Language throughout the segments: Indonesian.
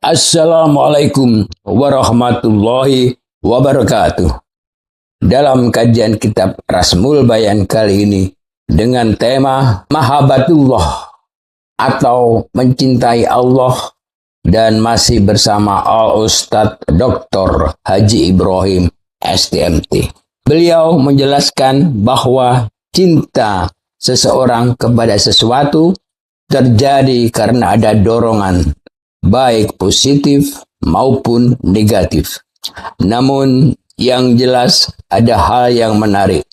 Assalamualaikum warahmatullahi wabarakatuh. Dalam kajian kitab Rasmul Bayan kali ini dengan tema Mahabbatullah atau mencintai Allah, dan masih bersama Al Ustadz Dr. Haji Ibrahim STMT. Beliau menjelaskan bahwa cinta seseorang kepada sesuatu terjadi karena ada dorongan, baik positif maupun negatif. Namun yang jelas ada hal yang menarik,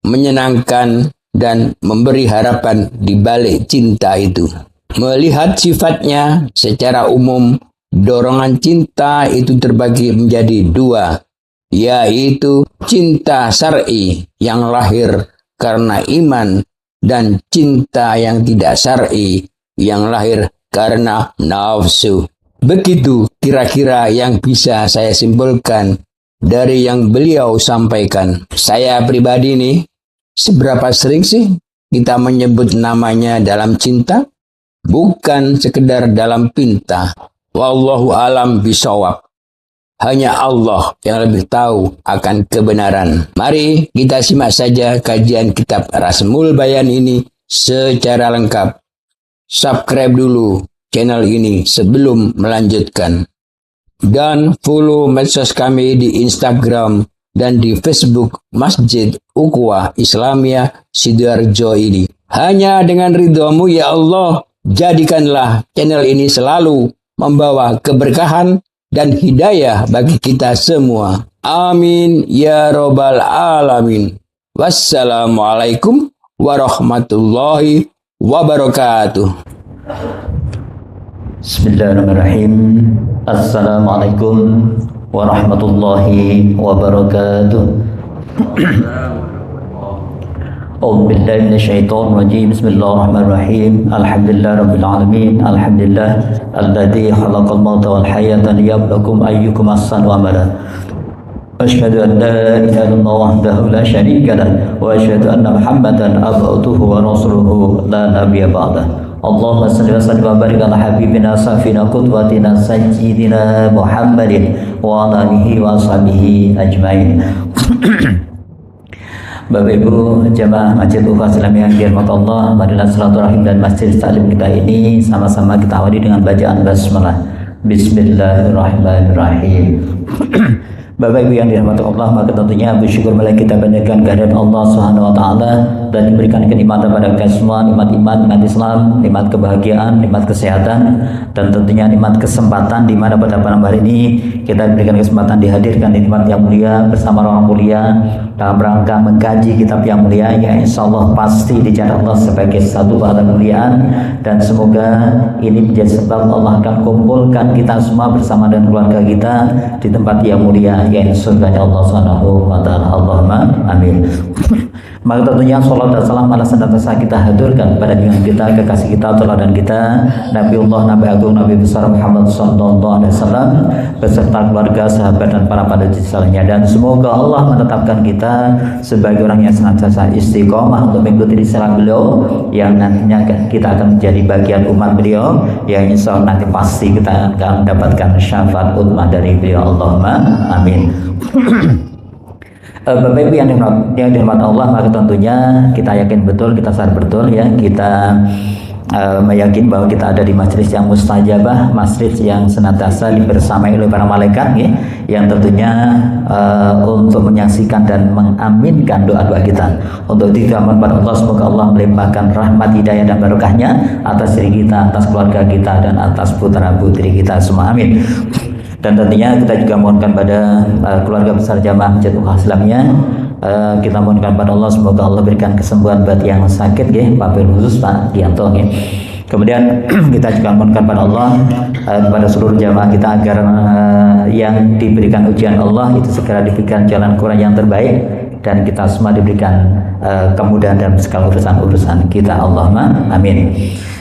menyenangkan, dan memberi harapan di balik cinta itu. Melihat sifatnya secara umum, dorongan cinta itu terbagi menjadi dua, yaitu cinta syar'i yang lahir karena iman dan cinta yang tidak syar'i yang lahir karena nafsu. Begitu kira-kira yang bisa saya simpulkan dari yang beliau sampaikan. Saya pribadi nih, seberapa sering sih kita menyebut namanya dalam cinta? Bukan sekedar dalam pinta. Wallahu alam bisawab. Hanya Allah yang lebih tahu akan kebenaran. Mari kita simak saja kajian kitab Rasmul Bayan ini secara lengkap. Subscribe dulu channel ini sebelum melanjutkan. Dan follow medsos kami di Instagram dan di Facebook Masjid Ukhuwah Islamiyah Sidoarjo ini. Hanya dengan ridhamu ya Allah, jadikanlah channel ini selalu membawa keberkahan dan hidayah bagi kita semua. Amin ya robbal alamin. Wassalamualaikum warahmatullahi wabarakatuh. Bismillahirrahmanirrahim. Assalamualaikum warahmatullahi wabarakatuh. A'udzu billahi minasyaitonir rajim. Bismillahirrahmanirrahim. Alhamdulillahirabbil alamin. Alhamdulillah alladzi khalaqal mauta wal hayata liyabluwakum ayyukum ahsanu amala. Asyhadu an la ilaha illallah wahdahu la syarika lah wa asyhadu anna Muhammadan abduhu wa rasuluhu la nabiyya ba'dah. Allahumma salli wa sallim wa barik ala habibina safina qudwatina sayyidina Muhammadin wa ala alihi wa sahbihi ajmain. Bapak Ibu jamaah Masjid Ukhuwah Islamiyah yang dirahmati Allah, marilah silaturahim dan masjid taklim kita ini sama-sama kita awali dengan bacaan basmalah. Bismillahirrahmanirrahim. Bapak Ibu yang dirahmati Allah, maka tentunya bersyukur marilah kita panjatkan kehadirat Allah Subhanahu wa taala dan diberikan kenikmatan pada kita semua, nikmat iman, nikmat Islam, nikmat kebahagiaan, nikmat kesehatan, dan tentunya nikmat kesempatan di mana pada malam hari ini kita diberikan kesempatan dihadirkan di tempat yang mulia bersama orang mulia dalam rangka mengkaji kitab yang mulia yang insyaallah pasti dicatat Allah sebagai satu pahala kemuliaan, dan semoga ini menjadi sebab Allah akan kumpulkan kita semua bersama dengan keluarga kita di tempat yang mulia yang surganya Allah Subhanahu wa taala. Allahumma amin. Maka tentunya salat dan salam ala senantiasa kita haturkan pada junjungan kita, kekasih kita, teladan kita, Nabiullah, Nabi Agung, Nabi besar Muhammad sallallahu alaihi wasallam beserta keluarga, sahabat, dan para pada jisalnya. Dan semoga Allah menetapkan kita sebagai orang yang senantiasa istiqomah untuk mengikuti risalah beliau, yang nantinya kita akan menjadi bagian umat beliau, yang insya Allah nanti pasti kita akan mendapatkan syafaat ummah dari beliau. Allahumma amin. Bapak Ibu yang dirahmati Allah, maka tentunya kita yakin betul, kita sadar betul ya, kita meyakini bahwa kita ada di majelis yang mustajabah, majelis yang senantiasa dibersamai oleh para malaikat ya, yang tentunya untuk menyaksikan dan mengaminkan doa-doa kita. Untuk itu kita mohon pada Allah, semoga Allah melimpahkan rahmat, hidayah, dan barokahnya atas diri kita, atas keluarga kita, dan atas putra putri kita semua. Amin. Dan tentunya kita juga mohonkan pada keluarga besar jamaah Masjid Ukhuwah Islamiyah, kita mohonkan pada Allah semoga Allah berikan kesembuhan buat yang sakit ya, wabil khusus Pak Dianto ya. Kemudian kita juga mohonkan pada Allah kepada seluruh jamaah kita agar yang diberikan ujian Allah itu segera diberikan jalan Quran yang terbaik, dan kita semua diberikan kemudahan dalam segala urusan-urusan kita. Allahumma amin.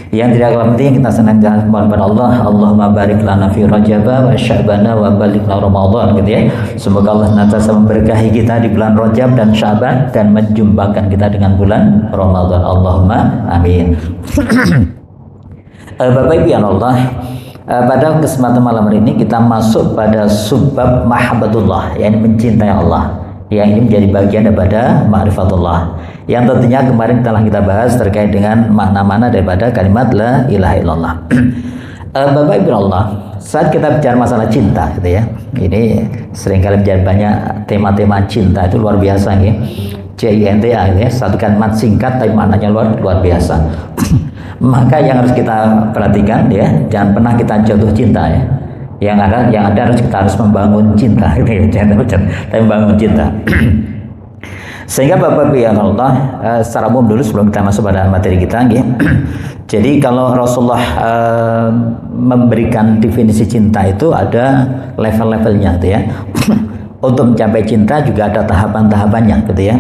Yang tidak kalah penting, kita senantiasa mohon pada Allah, Allahumma barik lana fi Rajaba wa Sya'bana wa balighna Ramadan gitu ya. Semoga Allah senantiasa memberkahi kita di bulan Rajab dan Sya'ban dan menjumpakan kita dengan bulan Ramadan. Allahumma amin. Bapak Ibu yang Allah, pada kesempatan malam hari ini kita masuk pada subbab mahabbatullah, yang mencintai Allah, yang ini menjadi bagian daripada ma'rifatullah, yang tentunya kemarin telah kita bahas terkait dengan makna-makna daripada kalimat la ilaha illallah. Bapak Ibu Allah, saat kita bicara masalah cinta gitu ya, ini seringkali menjadi banyak tema-tema cinta, itu luar biasa ya. CINTA gitu ya, satu kalimat singkat tapi maknanya luar biasa. Maka yang harus kita perhatikan ya, jangan pernah kita jatuh cinta ya. Yang ada harus kita membangun cinta gitu ya, jangan tapi membangun cinta. Sehingga Bapak Ibu yang Allah, secara umum dulu sebelum kita masuk pada materi kita ya. Jadi kalau Rasulullah memberikan definisi cinta itu ada level-levelnya gitu ya. Untuk mencapai cinta juga ada tahapan-tahapannya gitu ya.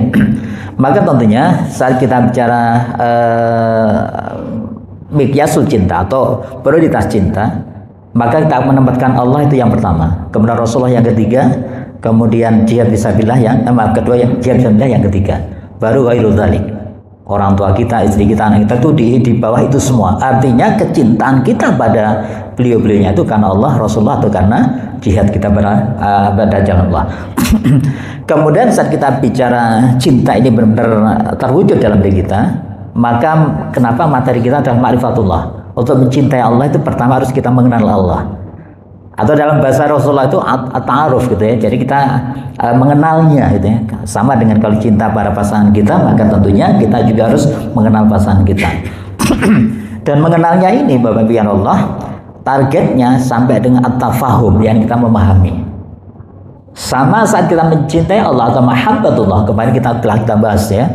Maka tentunya saat kita bicara miqyasul cinta atau prioritas cinta, maka kita menempatkan Allah itu yang pertama, kemudian Rasulullah yang ketiga, kemudian jihad fisabilillah yang kedua, yang jihad fisabilillah yang ketiga, baru ghairu dzalik. Orang tua kita, istri kita, anak kita itu di bawah itu semua. Artinya kecintaan kita pada beliau-beliaunya itu karena Allah, Rasulullah, atau karena jihad kita pada jalan Allah. Kemudian saat kita bicara cinta ini benar-benar terwujud dalam diri kita, maka kenapa materi kita adalah ma'rifatullah. Untuk mencintai Allah itu pertama harus kita mengenal Allah. Atau dalam bahasa Rasulullah itu at-ta'aruf gitu ya. Jadi kita mengenalnya gitu ya. Sama dengan kalau cinta pada pasangan kita, maka tentunya kita juga harus mengenal pasangan kita. Dan mengenalnya ini Bapak Ibu yang Allah, targetnya sampai dengan at-tafahum, yang kita memahami. Sama saat kita mencintai Allah atau mahabbatullah, kemarin kita telah kita bahas ya,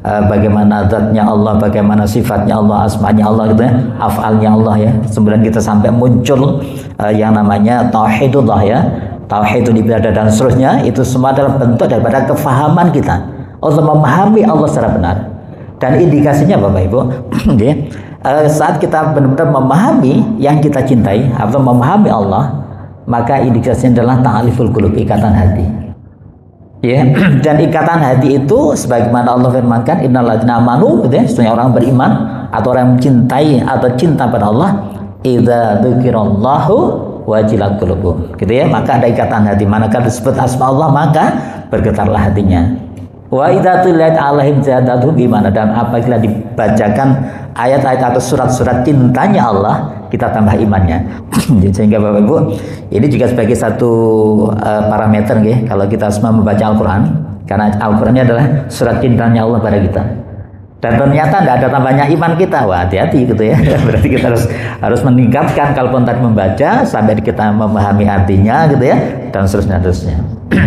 bagaimana zatnya Allah, bagaimana sifatnya Allah, asmanya Allah gitu ya, af'alnya Allah ya. Kemudian kita sampai muncul yang namanya tauhidullah ya, tauhidul ibadah dan seterusnya. Itu semua adalah bentuk daripada kefahaman kita untuk memahami Allah secara benar. Dan indikasinya Bapak Ibu ya, saat kita benar-benar memahami yang kita cintai atau memahami Allah, maka indikasinya adalah ta'aliful qulub, ikatan hati. Ya, dan ikatan hati itu sebagaimana Allah firmankan, innal ladzina amanu, gitu ya, sesungguhnya orang beriman atau orang yang mencintai atau cinta pada Allah, idza dzukirallahu wajilat qulubuhum, gitu ya, maka ada ikatan hati. Manakala disebut asma Allah, maka bergetarlah hatinya. Wa idza tuliyat alaihim zadatuhum imana, dan apabila dibacakan ayat-ayat atau surat-surat cintanya Allah, kita tambah imannya. Sehingga Bapak Ibu, ini juga sebagai satu parameter ya, kalau kita semua membaca Al-Quran, karena Al-Quran ini adalah surat cintanya Allah pada kita. Dan ternyata tidak ada tambahnya iman kita, wah hati-hati gitu ya. Berarti kita harus meningkatkan, kalaupun tadi membaca sampai kita memahami artinya gitu ya, dan seterusnya.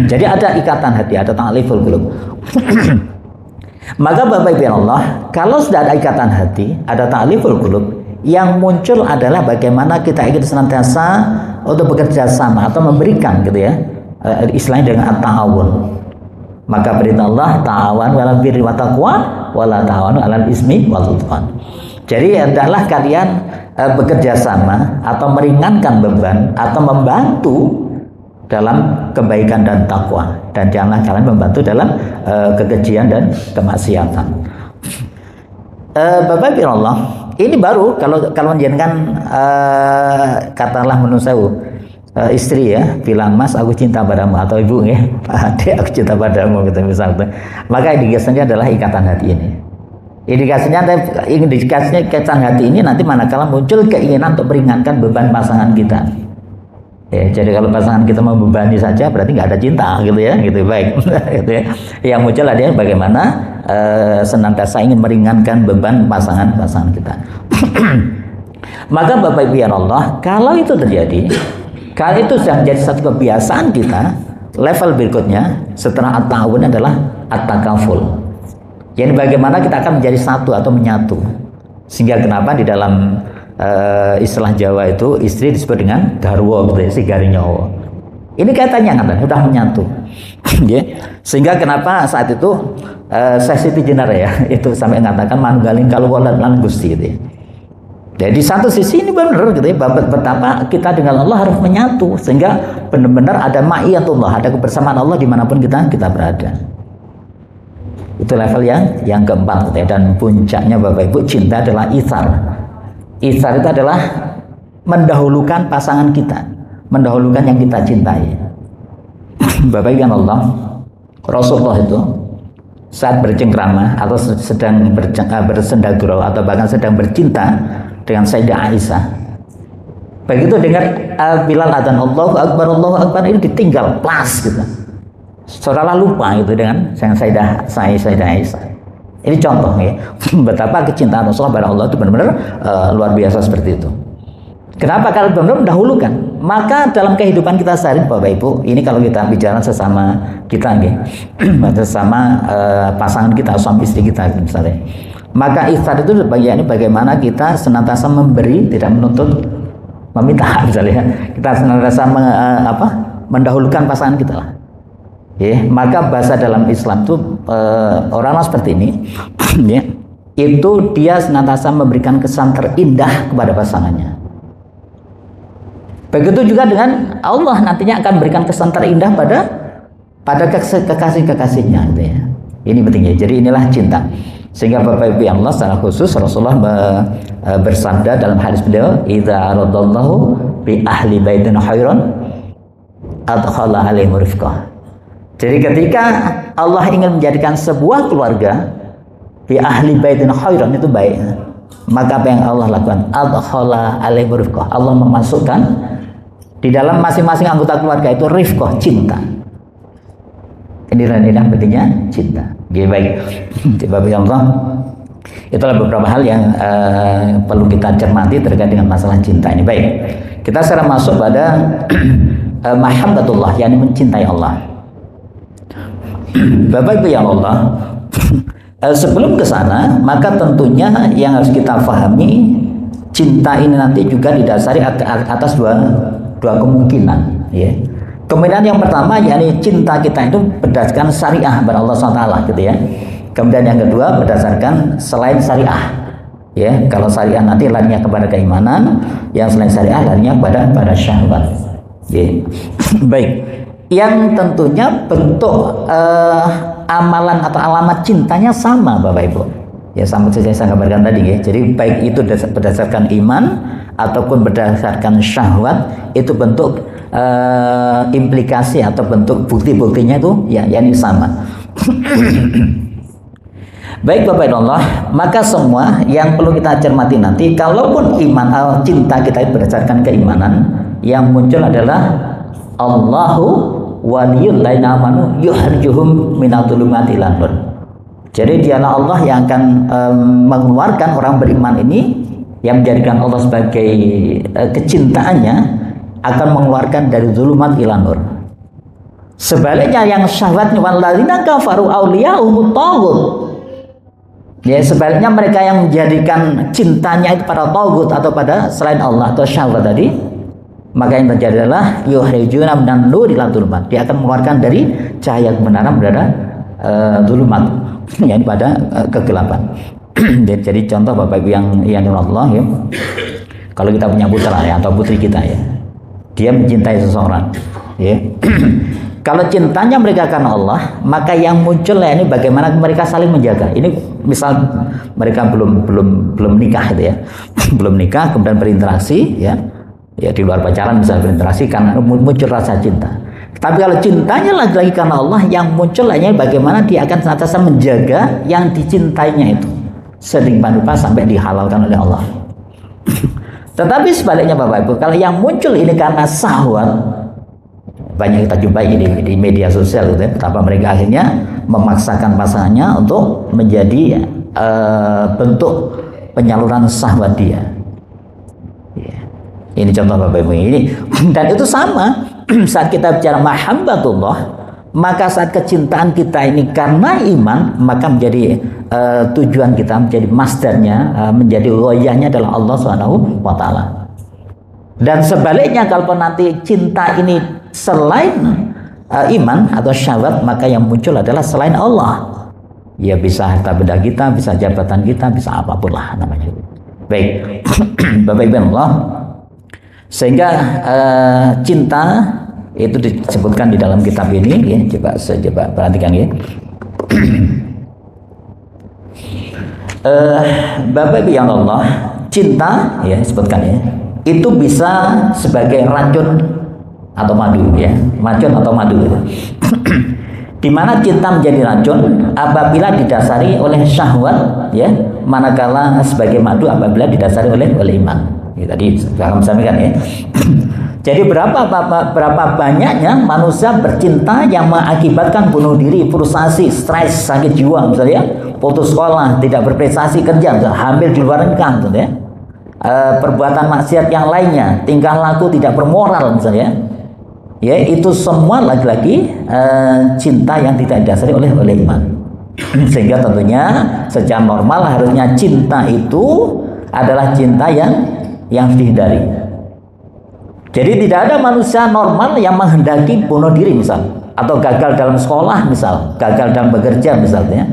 Jadi ada ikatan hati, ada ta'aliful qulub. Maka Bapak Ibu Allah, kalau sudah ada ikatan hati, ada ta'aliful qulub, yang muncul adalah bagaimana kita ingin senantiasa untuk bekerja sama atau memberikan gitu ya, istilahnya dengan at-ta'awun. Maka perintah Allah, ta'awan 'alal birri wat taqwa wa la ta'awanu 'alal ismi wal 'udwan. Jadi hendaklah kalian bekerja sama atau meringankan beban atau membantu dalam kebaikan dan takwa, dan janganlah kalian membantu dalam kekejian dan kemaksiatan. Bapak Ibu Allah, ini baru kalau menjadikan katakanlah menurut saya istri ya bilang, Mas aku cinta padamu, atau ibu ya, Adik aku cinta padamu gitu misalnya, maka indikasinya adalah ikatan hati ini. Indikasinya ikatan hati ini nanti manakala muncul keinginan untuk meringankan beban pasangan kita. Ya, jadi kalau pasangan kita membebani saja berarti nggak ada cinta gitu ya, gitu baik. Gitu ya. Yang muncul adalah bagaimana senantiasa ingin meringankan beban pasangan kita. Maka Bapak Ibu ya Allah, kalau itu terjadi, kalau itu sudah menjadi satu kebiasaan kita, level berikutnya setelah at-ta'awun adalah at-takaful. Jadi bagaimana kita akan menjadi satu atau menyatu. Sehingga kenapa di dalam istilah Jawa itu istri disebut dengan garwo gitu ya, si garinyowo. Ini kaitannya kan sudah menyatu. Sehingga kenapa saat itu Siti Jenar ya itu sampai mengatakan manunggaling kaluwala lan Gusti gitu ya. Jadi satu sisi ini benar gitu ya, betapa kita dengan Allah harus menyatu sehingga benar-benar ada ma'iyatullah, ada kebersamaan Allah dimanapun kita berada. Itu level yang keempat gitu ya. Dan puncaknya Bapak Ibu, cinta adalah itsar. Itsar itu adalah mendahulukan pasangan kita, mendahulukan yang kita cintai. Bapak Ibu yang Allah, Rasulullah itu saat bercengkrama atau sedang bersenda gurau atau bahkan sedang bercinta dengan Sayyidah Aisyah, begitu dengar Bilal adzan Allahu Akbar ini ditinggal plas gitu, seolah lupa gitu dengan Sayyidah Aisyah. Ini contoh ya, betapa kecintaan Rasulullah pada Allah itu benar-benar luar biasa seperti itu. Kenapa? Kalau benar-benar mendahulukan. Maka dalam kehidupan kita sehari, Bapak Ibu, ini kalau kita bicara sesama kita, sesama pasangan kita, suami istri kita misalnya, maka ihsan itu bagaimana kita senantiasa memberi, tidak menuntut, meminta misalnya. Kita senantiasa mendahulukan pasangan kita lah. Ya, maka bahasa dalam Islam itu orang seperti ini, ya, itu dia senantiasa memberikan kesan terindah kepada pasangannya. Begitu juga dengan Allah nantinya akan memberikan kesan terindah pada kekasih-kekasihnya, gitu ya. Ini pentingnya. Jadi inilah cinta. Sehingga Bapak Ibu Allah secara khusus Rasulullah bersabda dalam hadis beliau, "Idza aradallahu bi ahli baitin khairan adkhala alaihim rifqah." Jadi ketika Allah ingin menjadikan sebuah keluarga bi ahli baitin khairan, itu baik, maka apa yang Allah lakukan? Adkhala alaihim rifqah. Allah memasukkan di dalam masing-masing anggota keluarga itu rifqah, cinta. Inilah pentingnya cinta. Oke, baik. Bapak Ibu Allah, itulah beberapa hal yang perlu kita cermati terkait dengan masalah cinta ini. Baik, kita sekarang masuk pada mahabbatullah, yakni mencintai Allah. Bapak Ibu yang Allah, sebelum ke sana, maka tentunya yang harus kita pahami, cinta ini nanti juga didasari atas dua kemungkinan, ya. Kemungkinan yang pertama, yakni cinta kita itu berdasarkan syariah kepada Allah SWT, gitu ya. Kemudian yang kedua berdasarkan selain syariah, ya. Kalau syariah nanti larinya kepada keimanan, yang selain syariah larinya pada syahwat, ya. Baik. Yang tentunya bentuk amalan atau alamat cintanya sama, Bapak Ibu. Ya, sama saja saya gambarkan tadi, ya. Jadi baik itu berdasarkan iman ataupun berdasarkan syahwat, itu bentuk implikasi atau bentuk bukti-buktinya itu ya ini sama. Baik Bapak Ibu Allah, maka semua yang perlu kita cermati nanti, kalaupun iman cinta kita itu berdasarkan keimanan, yang muncul adalah Allahu waliyul ladzina amanu yukhrijuhum minadh-dhulumati ilan nur. Jadi dialah Allah yang akan mengeluarkan orang beriman ini, yang menjadikan Allah sebagai kecintaannya, akan mengeluarkan dari zulumat ilan nur. Sebaliknya yang syahwatnya walladzina kafaru auliya'uhum taghut. Ya, sebaliknya mereka yang menjadikan cintanya itu pada taghut atau pada selain Allah atau syahwat tadi, maka yang terjadi adalah yukhrijuna minan nuri ila dzulumat. Dia akan mengeluarkan dari cahaya kebenaran pada dzulumat, yakni pada kegelapan. Jadi contoh Bapak Ibu yang Allah, ya. Kalau kita punya putra ya atau putri kita, ya. Dia mencintai seseorang, ya. Kalau cintanya mereka karena Allah, maka yang muncul ya ini bagaimana mereka saling menjaga. Ini misal mereka belum nikah, gitu ya. Belum nikah kemudian berinteraksi, ya. Ya di luar pacaran bisa berinteraksi karena muncul rasa cinta. Tapi kalau cintanya lagi karena Allah, yang muncul hanya bagaimana dia akan senantiasa menjaga yang dicintainya itu sedemikian rupa sampai dihalalkan oleh Allah. Tetapi sebaliknya Bapak Ibu, kalau yang muncul ini karena syahwat, banyak kita jumpai di media sosial, gitu ya, betapa mereka akhirnya memaksakan pasangannya untuk menjadi bentuk penyaluran syahwat dia. Ini contoh Bapak Ibu ini. Dan itu sama saat kita bicara mahabbatullah, maka saat kecintaan kita ini karena iman, maka menjadi tujuan kita, menjadi masdarnya, menjadi ghayahnya adalah Allah SWT. Dan sebaliknya kalau nanti cinta ini selain iman atau syahwat, maka yang muncul adalah selain Allah. Ya bisa harta benda kita, bisa jabatan kita, bisa apapun lah namanya. Baik, Bapak Ibu Allah. Sehingga cinta itu disebutkan di dalam kitab ini, ya. Coba perhatikan, ya. Bapak Ibu yang Allah, cinta, ya, sebutkan, ya. itu bisa sebagai racun atau madu ya, racun atau madu. Di mana cinta menjadi racun apabila didasari oleh syahwat ya, manakala sebagai madu apabila didasari oleh iman. Ya, tadi saya sampaikan ya. Jadi berapa banyaknya manusia bercinta yang mengakibatkan bunuh diri, frustasi, stres, sakit jiwa misalnya, putus sekolah, tidak berprestasi kerja, misalnya, hamil di luar nikah misalnya, perbuatan maksiat yang lainnya, tingkah laku tidak bermoral misalnya. Ya, itu semua lagi-lagi cinta yang tidak didasari oleh iman. Sehingga tentunya secara normal harusnya cinta itu adalah cinta yang dihindari. Jadi tidak ada manusia normal yang menghendaki bunuh diri misal, atau gagal dalam sekolah misal, gagal dalam bekerja misalnya.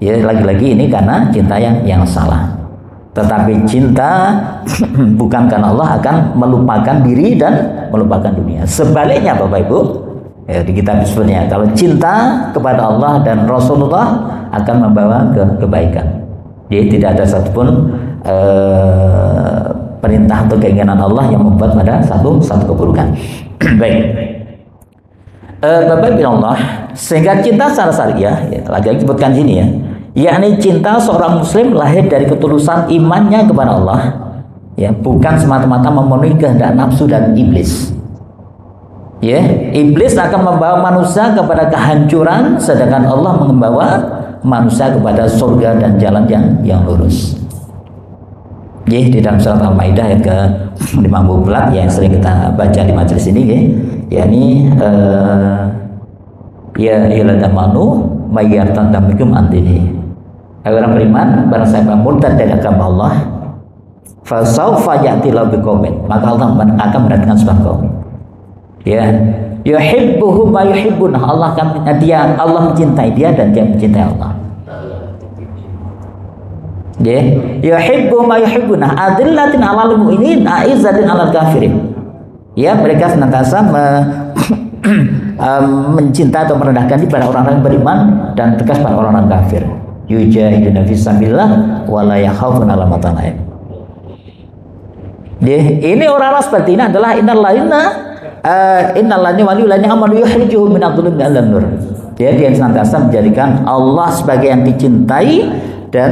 Ya, lagi-lagi ini karena cinta yang salah. Tetapi cinta bukan karena Allah akan melupakan diri dan melupakan dunia. Sebaliknya Bapak Ibu, ya, di kitab sebenarnya kalau cinta kepada Allah dan Rasulullah akan membawa kebaikan. Jadi tidak ada satupun perintah atau keinginan Allah yang membuat pada satu keburukan. Baik. Bapak Ibu Allah, sehingga cinta secara syariah, ya, lagi-lagi sebutkan sini ya, yakni cinta seorang muslim lahir dari ketulusan imannya kepada Allah, ya, bukan semata-mata memenuhi kehendak nafsu dan iblis. Ya, iblis akan membawa manusia kepada kehancuran, sedangkan Allah membawa manusia kepada surga dan jalan yang lurus. Ya, di dalam surat Al-Maidah ayat ke-54 yang sering kita baca di majelis ini, ya, yakni ya iladamanu mayyartadamikum antini. Orang beriman barang siapa murtad dari agama Allah, fasaufa ya'tilahu biqaumin, maka Allah akan mendatangkan sebuah kaum. Ya, yuhibbuhum wa yuhibbunah, Allah mencintai dia dan dia mencintai Allah. Ya, yuhibbuhum wa yuhibbunah, adillatin 'alal mu'minin, a'izzatin 'alal kafirin. Ya, mereka senantiasa mencintai atau merendahkan diri pada orang-orang beriman dan tegas pada orang-orang kafir. Yujahiduna fisabilillah wa la yakhafuna laumata laim. Ini orang-orang seperti ini adalah innalladzina waliyulladzina amanu yukhrijuhum minadh-dhulumi ilan nur. Dia senantiasa menjadikan Allah sebagai yang dicintai dan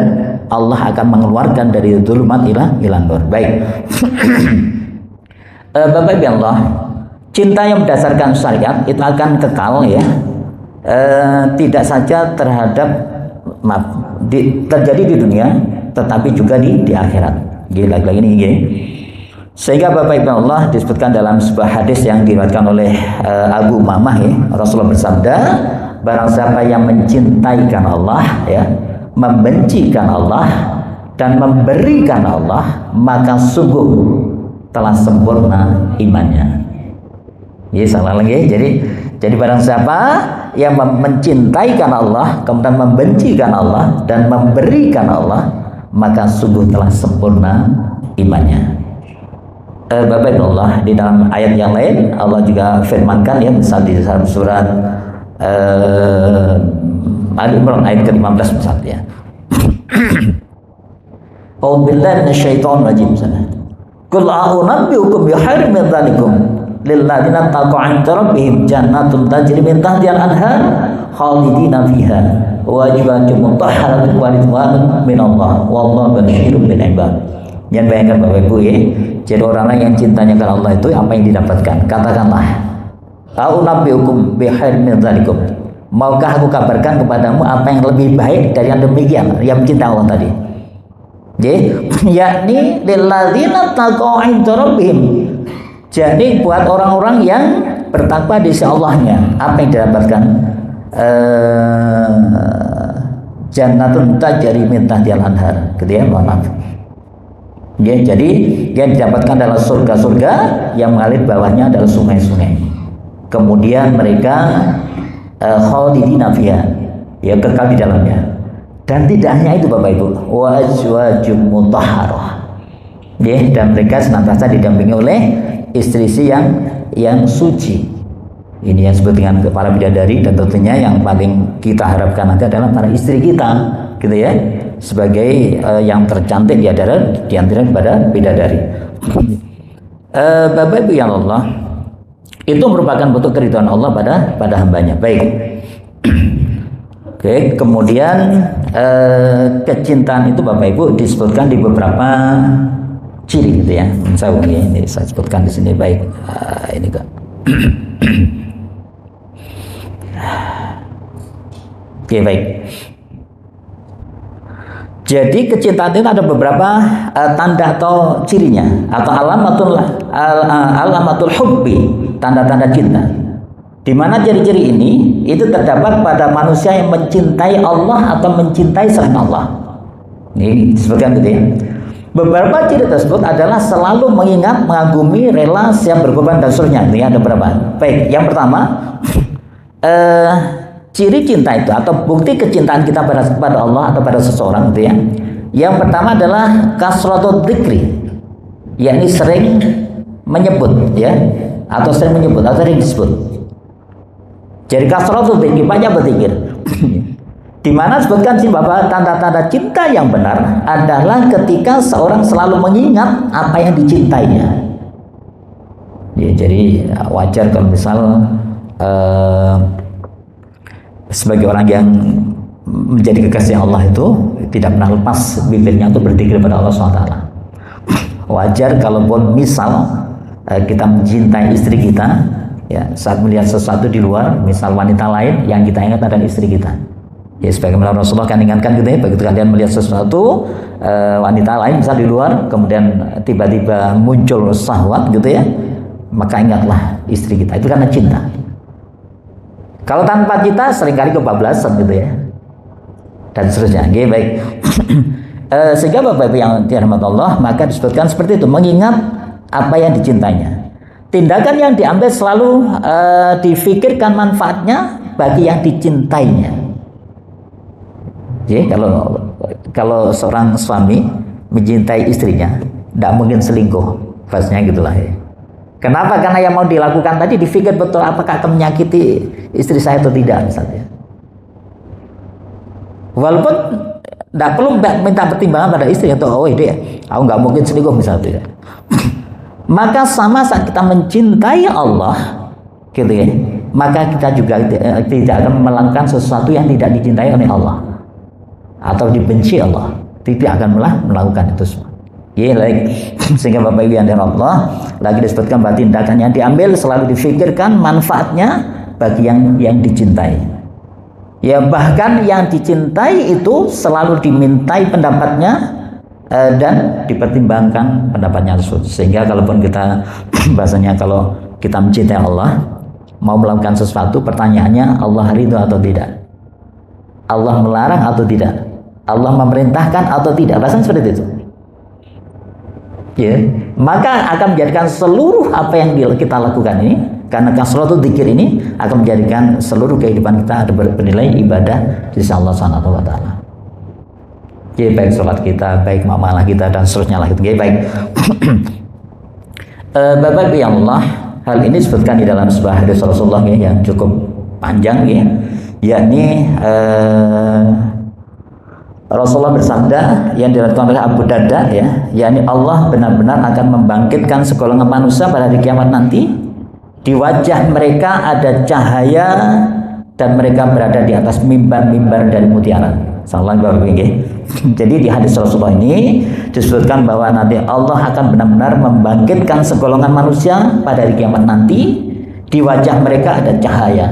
Allah akan mengeluarkan dari dzulumat ilan nur. Baik. Bapak Ibu Allah, cinta yang berdasarkan syariat itu akan kekal ya. Tidak saja terhadap terjadi di dunia, tetapi juga di akhirat. Lagi-lagi ini. Sehingga Bapak Ibu Allah disebutkan dalam sebuah hadis yang diriwayatkan oleh Abu Umamah, ya, Rasulullah bersabda, barang siapa yang mencintaikan Allah, ya, membencikan Allah dan memberikan Allah, maka sungguh telah sempurna imannya. Ya, salah lagi. Jadi barang siapa yang mencintaikan Allah, kemudian membencikan Allah dan memberikan Allah, maka sungguh telah sempurna imannya. Bapak Ibu Allah, di dalam ayat yang lain Allah juga firmankan, ya, misal di dalam surat Ali Imran ayat ke-15 misalnya, ya. A'udzubillahi minasyaitonir rajim. Qul a'unabbiukum bikhairin min dzalikum lilladzina taqaw 'inda rabbihim jannatun tajri min tahtiha al-anhar khalidina fiha wa jannatun mutahharatun wa ridwanun minallah wallahu basyirun bil ibad. Jangan bayangkan Bapak Ibu, ya. Jadi orang-orang yang cintanya kepada Allah itu apa yang didapatkan? Katakanlah, a'unabbiukum bikhairin min dzalikum. Maukah aku kabarkan kepadamu apa yang lebih baik dari yang demikian, yang mencintai Allah tadi? Yakni lilladzina taqaw 'inda rabbihim. Jadi buat orang-orang yang bertakwa di sisi Allahnya, apa yang didapatkan? Jannatun tajri min tahtiha al-anhar. Gitu ya, mohon maaf. Ya, jadi yang didapatkan adalah surga-surga yang mengalir bawahnya adalah sungai-sungai. Kemudian mereka khalidina fiha, ya, kekal di dalamnya. Dan tidak hanya itu Bapak Ibu, wa azwajum mutahharah. Ya, dan mereka senantiasa didampingi oleh istri-istri yang suci. Ini yang disebut dengan para bidadari, dan tentunya yang paling kita harapkan nanti adalah para istri kita, gitu ya, sebagai yang tercantik di antara kepada bidadari. Bapak Ibu yang Allah, itu merupakan bentuk keridhaan Allah pada hambanya. Baik. Oke, kemudian kecintaan itu Bapak Ibu disebutkan di beberapa ciri gitu ya. Misalnya ini saya sebutkan di sini. Baik. Ini kok. Oke, baik. Jadi kecintaan itu ada beberapa tanda atau cirinya, atau alamatul hubbi, tanda-tanda cinta. Di mana ciri-ciri ini itu terdapat pada manusia yang mencintai Allah atau mencintai selain Allah. Ini disebutkan gitu ya. Beberapa ciri tersebut adalah selalu mengingat, mengagumi, rela, siap berkorban dan seterusnya. Ini ada beberapa. Baik, yang pertama, ciri cinta itu atau bukti kecintaan kita pada Allah atau pada seseorang gitu ya. Yang pertama adalah kasratul dzikri, yakni sering menyebut ya, atau sering menyebut atau sering disebut. Jadi kasratul dzikri, banyak berzikir. Di mana sebutkan sih bahwa tanda-tanda cinta yang benar adalah ketika seorang selalu mengingat apa yang dicintainya. Ya, jadi wajar kalau misal sebagai orang yang menjadi kekasih Allah itu tidak pernah lepas bibirnya untuk berzikir kepada Allah SWT. Wajar kalaupun misal kita mencintai istri kita, ya, saat melihat sesuatu di luar, misal wanita lain, yang kita ingat adalah istri kita. Ya, sebagaimana Rasulullah kan ingatkan gitu ya, begitu kalian melihat sesuatu wanita lain misal di luar, kemudian tiba-tiba muncul syahwat gitu ya, maka ingatlah istri kita. Itu karena cinta. Kalau tanpa kita seringkali kebablasan gitu ya, dan seterusnya. Oke, baik. Sehingga Bapak Ibu yang dirahmati Allah, maka disebutkan seperti itu, mengingat apa yang dicintainya. Tindakan yang diambil selalu difikirkan manfaatnya bagi yang dicintainya. Jadi kalau seorang suami mencintai istrinya, tidak mungkin selingkuh, pastinya gitulah ya. Kenapa? Karena yang mau dilakukan tadi difikir betul apakah akan menyakiti istri saya atau tidak misalnya. Walaupun tidak perlu minta pertimbangan pada istri atau oh ini ya, aku nggak mungkin selingkuh misalnya. Maka sama saat kita mencintai Allah, gitu ya, maka kita juga tidak akan melakukan sesuatu yang tidak dicintai oleh Allah atau dibenci Allah, tidak akan melakukan itu semua. Ya, sehingga Bapak Ibu yang dirahmati Allah, lagi disebutkan bahwa tindakan yang diambil selalu difikirkan manfaatnya bagi yang dicintai. Ya, bahkan yang dicintai itu selalu dimintai pendapatnya dan dipertimbangkan pendapatnya tersebut. Sehingga kalaupun kita bahasanya kalau kita mencintai Allah, mau melakukan sesuatu, pertanyaannya Allah ridho atau tidak, Allah melarang atau tidak, Allah memerintahkan atau tidak, bahasanya seperti itu. Ya, maka akan menjadikan seluruh apa yang kita lakukan ini, karena kasratul dzikir ini akan menjadikan seluruh kehidupan kita ada bernilai ibadah di sisi Allah Subhanahu wa taala. Jadi baik sholat kita, baik muamalah kita dan seterusnya lah. Jadi baik. Bapak Ibu yang Allah, hal ini disebutkan di dalam sebuah hadis Rasulullah ya, yang cukup panjang ya, yakni Rasulullah bersabda yang diriwayatkan oleh Abu Darda ya, yakni Allah benar-benar akan membangkitkan segolongan manusia pada hari kiamat nanti. Di wajah mereka ada cahaya dan mereka berada di atas mimbar-mimbar dari mutiara. Sallallahu alaihi. Jadi di hadis Rasulullah ini disebutkan bahwa nanti Allah akan benar-benar membangkitkan segolongan manusia pada hari kiamat nanti. Di wajah mereka ada cahaya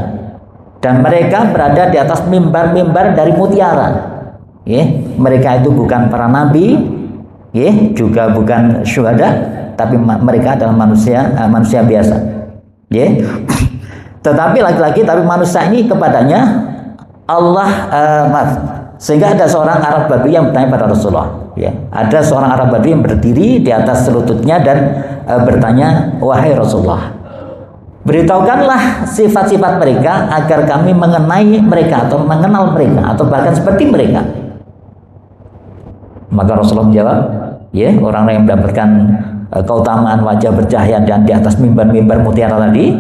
dan mereka berada di atas mimbar-mimbar dari mutiara. Ya, mereka itu bukan para nabi, ya, juga bukan syuhada, tapi mereka adalah manusia biasa. Ya. Tetapi lagi-lagi tapi manusia ini kepadanya Allah sehingga ada seorang Arab Badui yang bertanya pada Rasulullah, ya. Ada seorang Arab Badui yang berdiri di atas lututnya dan bertanya, "Wahai Rasulullah, beritahukanlah sifat-sifat mereka agar kami mengenai mereka atau mengenal mereka atau bahkan seperti mereka." Maka Rasulullah menjawab, ya, orang-orang yang mendapatkan keutamaan wajah bercahaya dan di atas mimbar-mimbar mutiara tadi,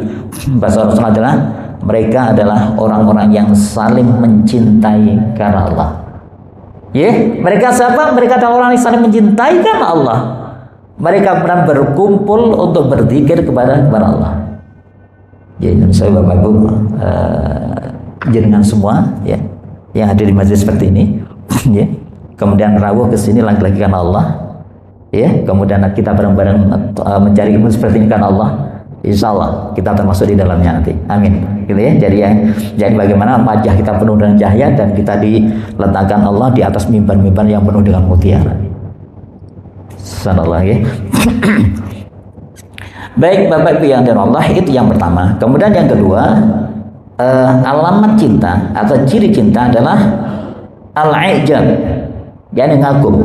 bahasa Rasulullah adalah mereka adalah orang-orang yang saling mencintai karena Allah. Ya, mereka siapa? Mereka adalah orang yang saling mencintai karena Allah. Mereka pernah berkumpul untuk berzikir kepada Allah. Ya, saya Bapak Ibu jenengan semua ya yang ada di majelis seperti ini ya. Kemudian rawuh ke sini lagi-lagi karena Allah. Ya, kemudian kita bareng-bareng mencari ilmu seperti ini karena Allah. Insya Allah kita termasuk di dalamnya nanti. Amin. Gitu ya. Jadi bagaimana wajah kita penuh dengan cahaya dan kita diletakkan Allah di atas mimbar-mimbar yang penuh dengan mutiara. Subhanallah ya. Baik Bapak Ibu yang dirahmati Allah, itu yang pertama. Kemudian yang kedua, alamat cinta atau ciri cinta adalah al-i'jab, yakni ngagum.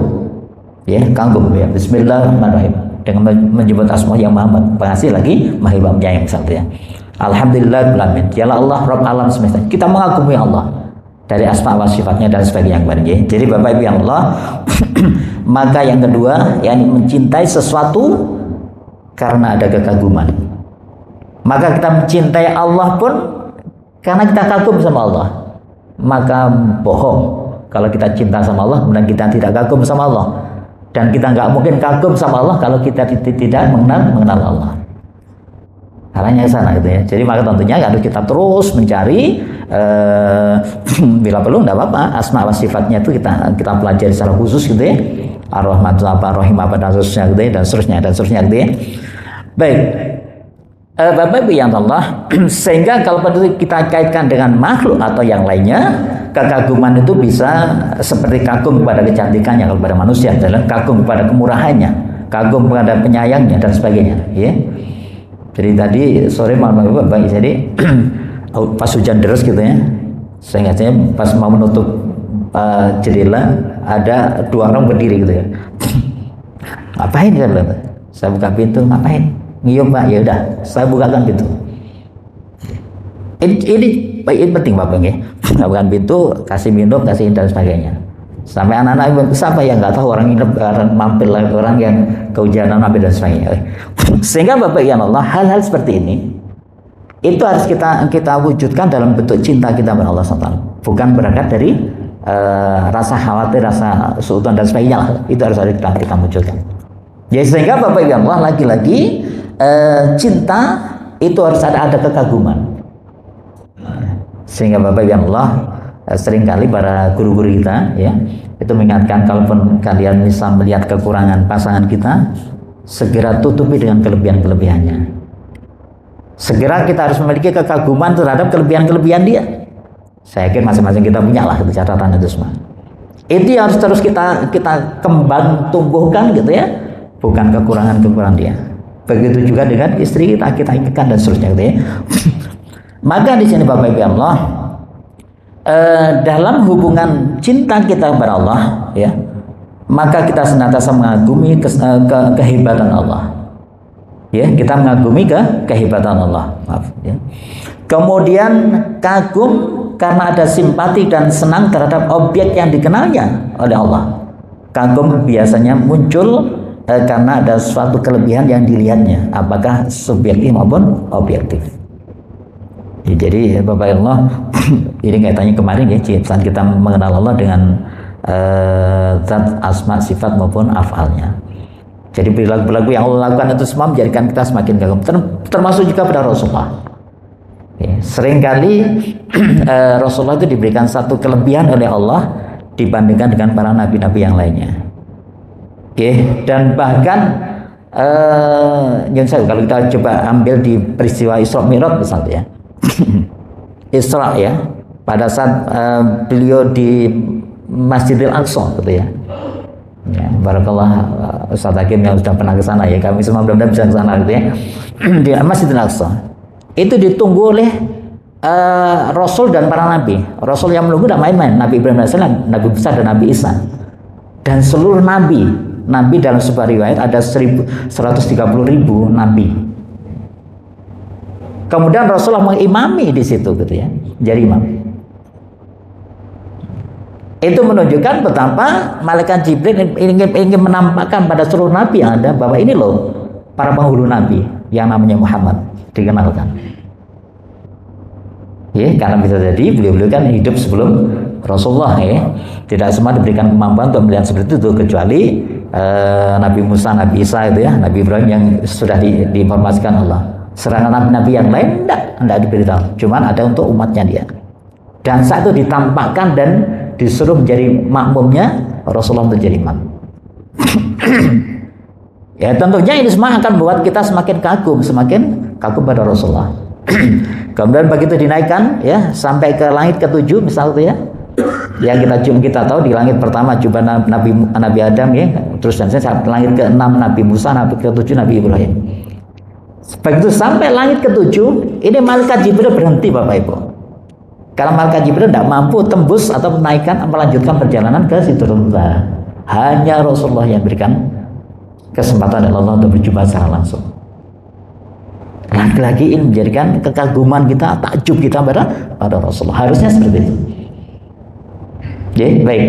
Ya, kagum ya. Bismillahirrahmanirrahim. Dengan menyebut asma yang maha pengasih lagi maha penyayang misalnya. Alhamdulillahirabbil ya Allah Rabb alam semesta. Kita mengagumi Allah dari asma wa sifatnya dan sebagainya yang ya. Jadi Bapak Ibu yang Allah, maka yang kedua yakni mencintai sesuatu karena ada kekaguman. Maka kita mencintai Allah pun karena kita kagum sama Allah. Maka bohong kalau kita cinta sama Allah kemudian kita tidak kagum sama Allah. Dan kita nggak mungkin kagum sama Allah kalau kita tidak mengenal Allah. Caranya sana gitu ya. Jadi maka tentunya harus kita terus mencari bila perlu enggak apa-apa asma wa sifatnya itu kita pelajari secara khusus gitu ya. Ar-Rahman apa Rahim apa dan seterusnya dan seterusnya gitu ya. Baik. Bapak Ibu yang Allah, sehingga kalau kita kaitkan dengan makhluk atau yang lainnya, kekaguman itu bisa seperti kagum kepada kecantikannya kalau pada manusia adalah kagum kepada kemurahannya, kagum kepada penyayangnya dan sebagainya ya. Jadi tadi sore malam Bapak jadi pas hujan deras gitu ya, saya ingatnya pas mau menutup jendela ada dua orang berdiri gitu ya. Ngapain saya buka pintu, ngapain? Ngium Pak, ya udah saya bukakan pintu. Ini penting Bapak ya. Bukan pintu, kasih minum, kasih dan sebagainya. Sampai anak-anak siapa yang nggak tahu orang ini mampir lagi orang yang kehujanan mampir dan sebagainya. Sehingga Bapak ya Allah, hal-hal seperti ini itu harus kita wujudkan dalam bentuk cinta kita kepada Allah SWT. Bukan berangkat dari rasa khawatir, rasa suudzon dan sebagainya. Itu harus kita wujudkan. Ya sehingga Bapak ya Allah lagi-lagi cinta itu harus ada kekaguman. Sehingga Bapak Ibu Allah seringkali para guru-guru kita ya itu mengingatkan kalaupun kalian bisa melihat kekurangan pasangan kita, segera tutupi dengan kelebihan-kelebihannya. Segera kita harus memiliki kekaguman terhadap kelebihan-kelebihan dia. Saya yakin masing-masing kita punya lah catatan itu semua. Itu yang harus terus kita kembang tumbuhkan gitu ya, bukan kekurangan-kekurangan dia. Begitu juga dengan istri kita inginkan dan seterusnya gitu ya. Maka di sini Bapak Ibu Allah, dalam hubungan cinta kita kepada Allah ya, maka kita senantiasa mengagumi kehebatan Allah. Ya, kita mengagumi kehebatan Allah. Maaf ya. Kemudian kagum karena ada simpati dan senang terhadap objek yang dikenalnya oleh Allah. Kagum biasanya muncul karena ada suatu kelebihan yang dilihatnya, apakah subjektif maupun objektif. Ya, jadi Bapak Allah, ini kaitannya kemarin ya, saat kita mengenal Allah dengan zat asma sifat maupun afalnya. Jadi perilaku-perilaku yang Allah lakukan itu semua menjadikan kita semakin kagum, termasuk juga pada Rasulullah. Ya, seringkali Rasulullah itu diberikan satu kelebihan oleh Allah dibandingkan dengan para nabi-nabi yang lainnya. Oke, dan bahkan yang saya kalau kita coba ambil di peristiwa Isra Mi'raj misalnya ya. Isra ya, pada saat beliau di Masjidil Aqsa gitu ya. Ya, barakallah Ustaz Hakim yang sudah pernah ke sana ya, kami semua mudah-mudahan bisa ke sana gitu ya. Di Masjidil Aqsa. Itu ditunggu oleh Rasul dan para nabi. Rasul yang menunggu tidak main-main, Nabi Ibrahim AS, Nabi besar dan Nabi Isa. Dan seluruh nabi dalam sebuah riwayat ada 130.000 nabi. Kemudian Rasulullah mengimami di situ gitu ya, jadi imam. Itu menunjukkan betapa malaikat Jibril ingin menampakkan pada seluruh nabi yang ada bahwa ini loh para penghulu nabi yang namanya Muhammad dikenalkan. Ya, karena bisa jadi beliau kan hidup sebelum Rasulullah ya. Tidak semua diberikan kemampuan untuk melihat seperti itu kecuali Nabi Musa, Nabi Isa itu ya, Nabi Ibrahim yang sudah diinformasikan Allah. Serangan nabi-nabi yang lain enggak diberitahu, cuman ada untuk umatnya dia. Dan saat itu ditampakkan dan disuruh menjadi makmumnya Rasulullah menjadi imam. Ya tentunya ini semua akan membuat kita semakin kagum pada Rasulullah. Kemudian begitu dinaikkan ya sampai ke langit ke-7 misalnya ya, yang kita tahu di langit pertama jumpa Nabi Adam ya, terus dan sampai langit ke-6 Nabi Musa, Nabi ke-7 Nabi Ibrahim. Begitu sampai langit ke-7, ini malaikat Jibril berhenti Bapak Ibu. Karena malaikat Jibril tidak mampu tembus atau melanjutkan perjalanan ke Sidratul Muntaha. Hanya Rasulullah yang berikan kesempatan Allah untuk berjumpa secara langsung. Lagi-lagi ini menjadikan kekaguman kita, takjub kita pada Rasulullah. Harusnya seperti itu. Ya, baik.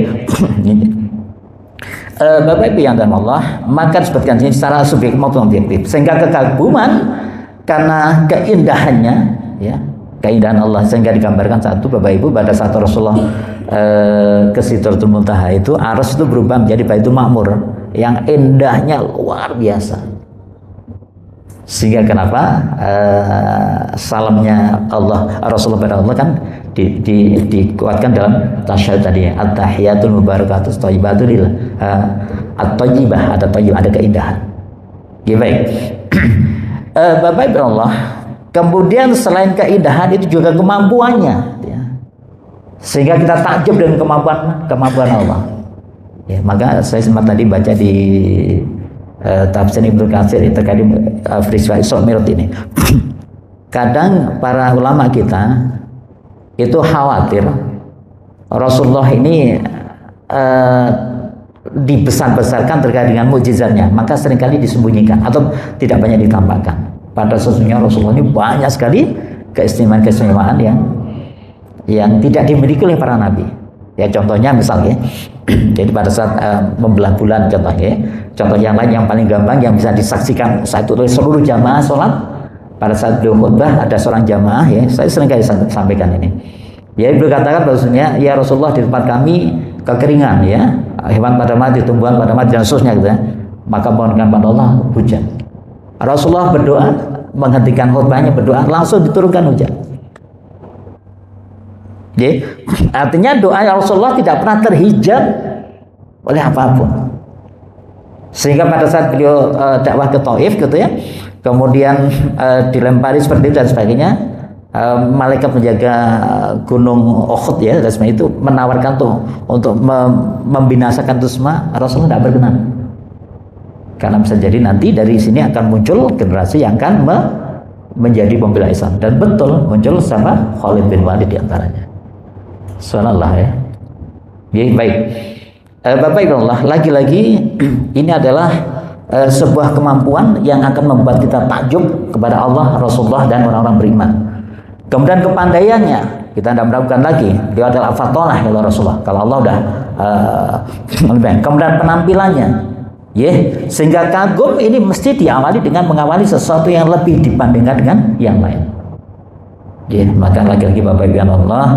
Bapak Ibu yang dirahmati Allah, maka disebutkan ini secara subjektif maupun objektif, sehingga kekaguman karena keindahannya, ya, keindahan Allah sehingga digambarkan satu Bapak Ibu pada saat Rasulullah ke Sidratul Muntaha itu, arsy itu berubah menjadi Baitul Ma'mur yang indahnya luar biasa. Sehingga kenapa salamnya Allah Rasulullah pada Allah kan dikuatkan dalam tasyahud tadi, at-tahiyatul mubarakatus thayyibatul lillah, at-thayyibah, ada keindahan. Ya, baik. Bapak Ibu Allah, kemudian selain keindahan itu juga kemampuannya ya. Sehingga kita takjub dengan kemampuan Allah. Ya, maka saya sempat tadi baca di tafsir Ibnu Katsir terkait peristiwa Isra Mi'raj ini. Kadang para ulama kita itu khawatir Rasulullah ini dibesar-besarkan terkait dengan mukjizatnya, maka seringkali disembunyikan atau tidak banyak ditampakkan. Pada sesungguhnya Rasulullah ini banyak sekali keistimewaan yang tidak dimiliki oleh para nabi. Ya contohnya misalnya, jadi pada saat membelah bulan contohnya, contoh yang lain yang paling gampang yang bisa disaksikan saat itu oleh seluruh jamaah sholat. Pada saat beliau khutbah ada seorang jamaah ya, saya sering kali sampaikan ini. Ya beliau katakan bahwasanya ya Rasulullah di tempat kami kekeringan ya, hewan pada mati, tumbuhan pada mati dan seterusnya gitu ya. Maka mohonkan pada Allah hujan. Rasulullah berdoa, menghentikan khutbahnya berdoa, langsung diturunkan hujan. Jadi, artinya doa Rasulullah tidak pernah terhijab oleh apapun. Sehingga pada saat beliau dakwah ke Taif gitu ya, kemudian dilempari seperti itu dan sebagainya, malaikat menjaga gunung Uhud ya dan sebagainya itu menawarkan tuh untuk membinasakan itu semua, Rasulullah tidak berkenan. Karena bisa jadi nanti dari sini akan muncul generasi yang akan menjadi pembela Islam, dan betul muncul sama Khalid bin Walid diantaranya. Subhanallah ya. Jadi baik. Bapak Ibu Allah, lagi-lagi ini adalah sebuah kemampuan yang akan membuat kita takjub kepada Allah, Rasulullah dan orang-orang beriman. Kemudian kepandaiannya kita tidak meragukan lagi, dia adalah al-fatonah ya Rasulullah. Kalau Allah udah kemudian penampilannya, ya, sehingga kagum ini mesti diawali dengan mengawali sesuatu yang lebih dibandingkan dengan yang lain. Ya, maka lagi-lagi Bapak Ibu Allah,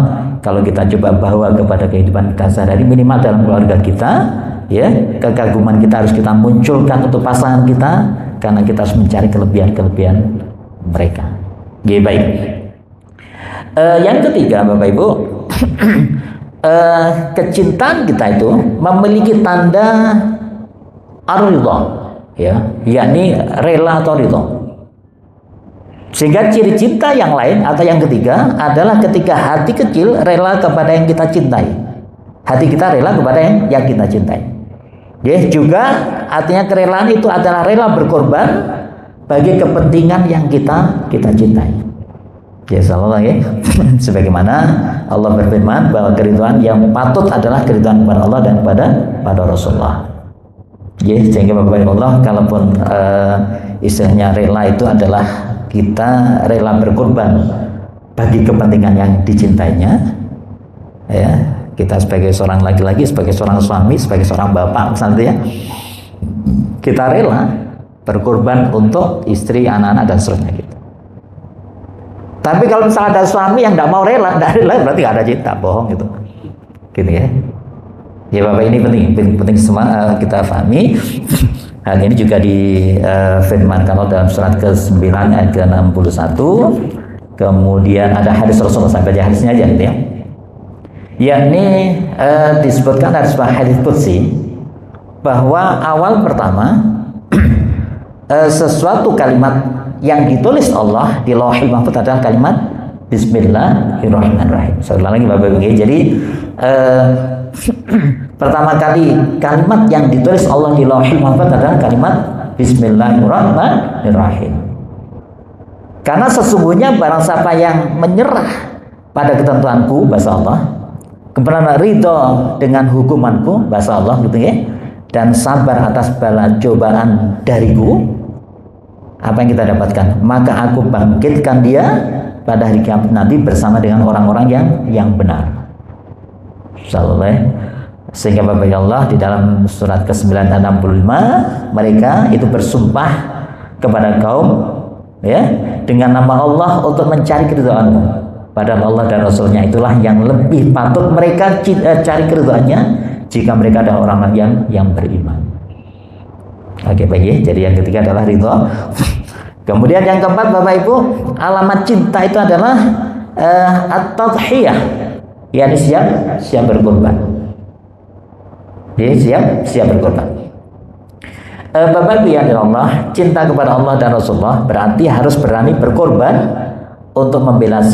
kalau kita coba bawa kepada kehidupan kita sehari-hari, minimal dalam keluarga kita, ya, kekaguman kita harus kita munculkan untuk pasangan kita, karena kita harus mencari kelebihan-kelebihan mereka. Ya, baik. Yang ketiga Bapak Ibu, kecintaan kita itu memiliki tanda ar-ridha, ya, yakni rela atau ridha. Sehingga ciri cinta yang lain atau yang ketiga adalah ketika hati kecil rela kepada yang kita cintai. Hati kita rela kepada yang kita cintai. Ya, juga artinya kerelaan itu adalah rela berkorban bagi kepentingan yang kita cintai. Ya, salah ya. Sebagaimana Allah berfirman bahwa keridhaan yang patut adalah keridhaan kepada Allah dan pada Rasulullah. Ya, sehingga Bapak Ibu Allah, kalaupun istilahnya rela itu adalah kita rela berkorban bagi kepentingan yang dicintainya, ya, kita sebagai seorang laki-laki, sebagai seorang suami, sebagai seorang bapak misalnya ya, kita rela berkorban untuk istri, anak-anak dan seterusnya gitu. Tapi kalau misalnya ada suami yang tidak mau rela berarti tidak ada cinta, bohong gitu ya. Ya Bapak, ini penting semua kita pahami. Hal ini juga difirmankan Allah dalam surat ke-9 ayat ke-61. Kemudian ada hadis Rasulullah, sampai baca hadisnya aja gitu ya. Yakni disebutkan dari sebuah hadis qudsi bahwa awal pertama sesuatu kalimat yang ditulis Allah di Lauhul Mahfuz adalah kalimat Bismillahirrahmanirrahim. Saya ulang lagi Bapak Ibu. Jadi pertama kali kalimat yang ditulis Allah di Lauhul Mahfuz adalah kalimat Bismillahirrahmanirrahim. Karena sesungguhnya barang siapa yang menyerah pada ketentuanku, bahasa Allah, kemudian ridho dengan hukumanku, bahasa Allah gitu ya, dan sabar atas bala cobaan dariku, apa yang kita dapatkan? Maka aku bangkitkan dia pada hari kiamat nanti bersama dengan orang-orang yang benar. Sehingga Bapak Allah di dalam surat ke-965 mereka itu bersumpah kepada kaum ya dengan nama Allah untuk mencari keridhaanmu. Padahal Allah dan Rasulnya itulah yang lebih patut mereka cari keridhaannya jika mereka adalah orang-orang yang beriman. Oke, baik ya. Jadi yang ketiga adalah ridho. Kemudian yang keempat Bapak Ibu, alamat cinta itu adalah at-tadhiyah, yakni siap berkorban. Jadi siap berkorban. Bapak Ibu yang Allah, cinta kepada Allah dan Rasulullah berarti harus berani berkorban untuk membela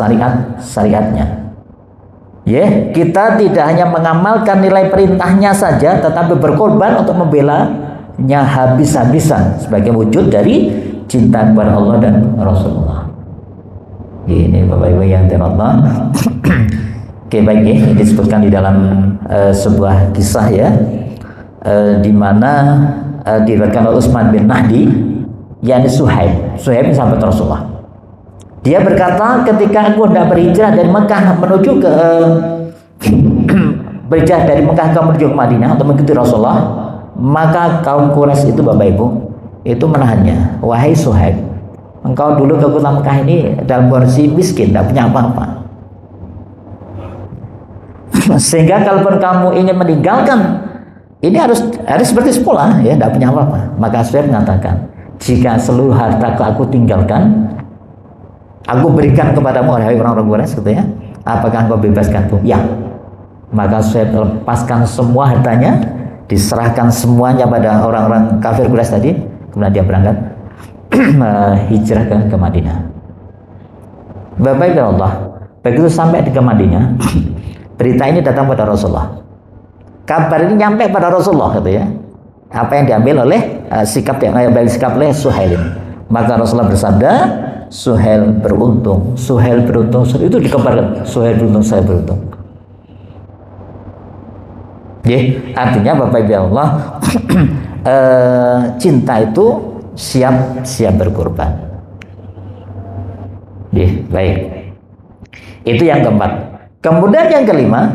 syariatnya. Ya, kita tidak hanya mengamalkan nilai perintahnya saja, tetapi berkorban untuk membelanya habis-habisan sebagai wujud dari cinta kepada Allah dan Rasulullah. Ini Bapak Ibu yang Allah. Oke, baik ya, disebutkan di dalam sebuah kisah ya, di mana diriwayatkan oleh Utsman bin Nahdi, yakni Suhaib sahabat Rasulullah. Dia berkata, ketika aku hendak berhijrah dari Mekah menuju ke berhijrah dari Mekah menuju ke Madinah untuk mengikuti Rasulullah, maka kaum Quraisy itu Bapak Ibu itu menahannya. Wahai Suhaib, engkau dulu ke kota Mekah ini dalam kondisi miskin, tidak punya apa-apa. Sehingga kalaupun kamu ingin meninggalkan ini harus seperti sekolah ya, tidak punya apa-apa. Maka Suhaib mengatakan, jika seluruh harta aku tinggalkan, aku berikan kepadamu oleh orang-orang Quraisy gitu ya, apakah engkau bebaskanku? Ya. Maka Suhaib lepaskan semua hartanya, diserahkan semuanya pada orang-orang kafir Quraisy tadi, kemudian dia berangkat hijrah ke Madinah. Bapak Ibu Allah, begitu sampai di Madinah, berita ini datang pada Rasulullah. Kabar ini nyampe pada Rasulullah gitu ya. Apa yang diambil oleh sikap oleh Suhail ini. Maka Rasulullah bersabda, Suhail beruntung, itu dikabarkan Suhail beruntung. Artinya Bapak Ibu Allah, cinta itu siap berkorban. Baik. Itu yang keempat. Kemudian yang kelima,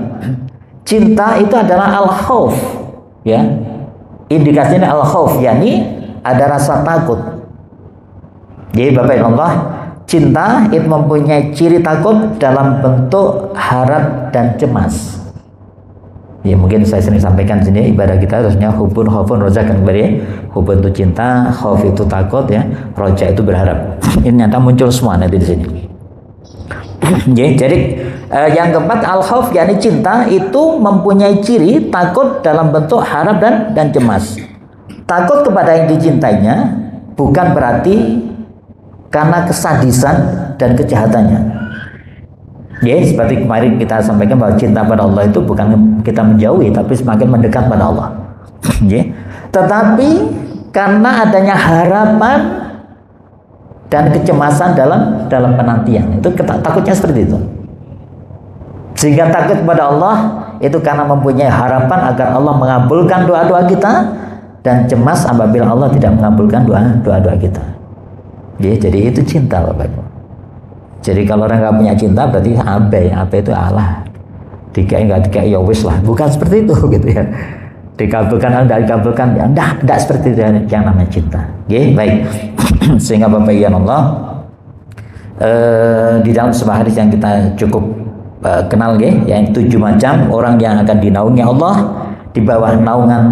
cinta itu adalah al-khauf, ya. Indikasinya al-khauf, yakni ada rasa takut. Jadi Bapak Ibu Allah, cinta itu mempunyai ciri takut dalam bentuk harap dan cemas. Ya mungkin saya sering sampaikan sini, ibadah kita harusnya hubun, khaufun, roja kan ya. Hubun itu cinta, khauf itu takut ya, roja itu berharap. Ini nyata muncul semua nanti di sini. Jadi yang keempat al-khauf, yakni cinta itu mempunyai ciri takut dalam bentuk harap dan cemas. Takut kepada yang dicintainya bukan berarti karena kesadisan dan kejahatannya. Ya, seperti kemarin kita sampaikan bahwa cinta pada Allah itu bukan kita menjauhi, tapi semakin mendekat pada Allah. Ya. Tetapi karena adanya harapan dan kecemasan dalam penantian, itu takutnya seperti itu. Sehingga takut kepada Allah itu karena mempunyai harapan agar Allah mengabulkan doa-doa kita, dan cemas apabila Allah tidak mengabulkan doa-doa kita. Ya, jadi itu cinta Bapak Ibu. Jadi kalau orang nggak punya cinta berarti abai itu Allah. Dikai nggak dikai ya wis lah. Bukan seperti itu gitu ya. Dikabulkan atau tidak dikabulkan ya tidak seperti itu yang namanya cinta. Oke, baik. Sehingga Bapak Ibu Allah di dalam sebuah hadis yang kita cukup kenal ya, yang 7 macam orang yang akan dinaungi Allah di bawah naungan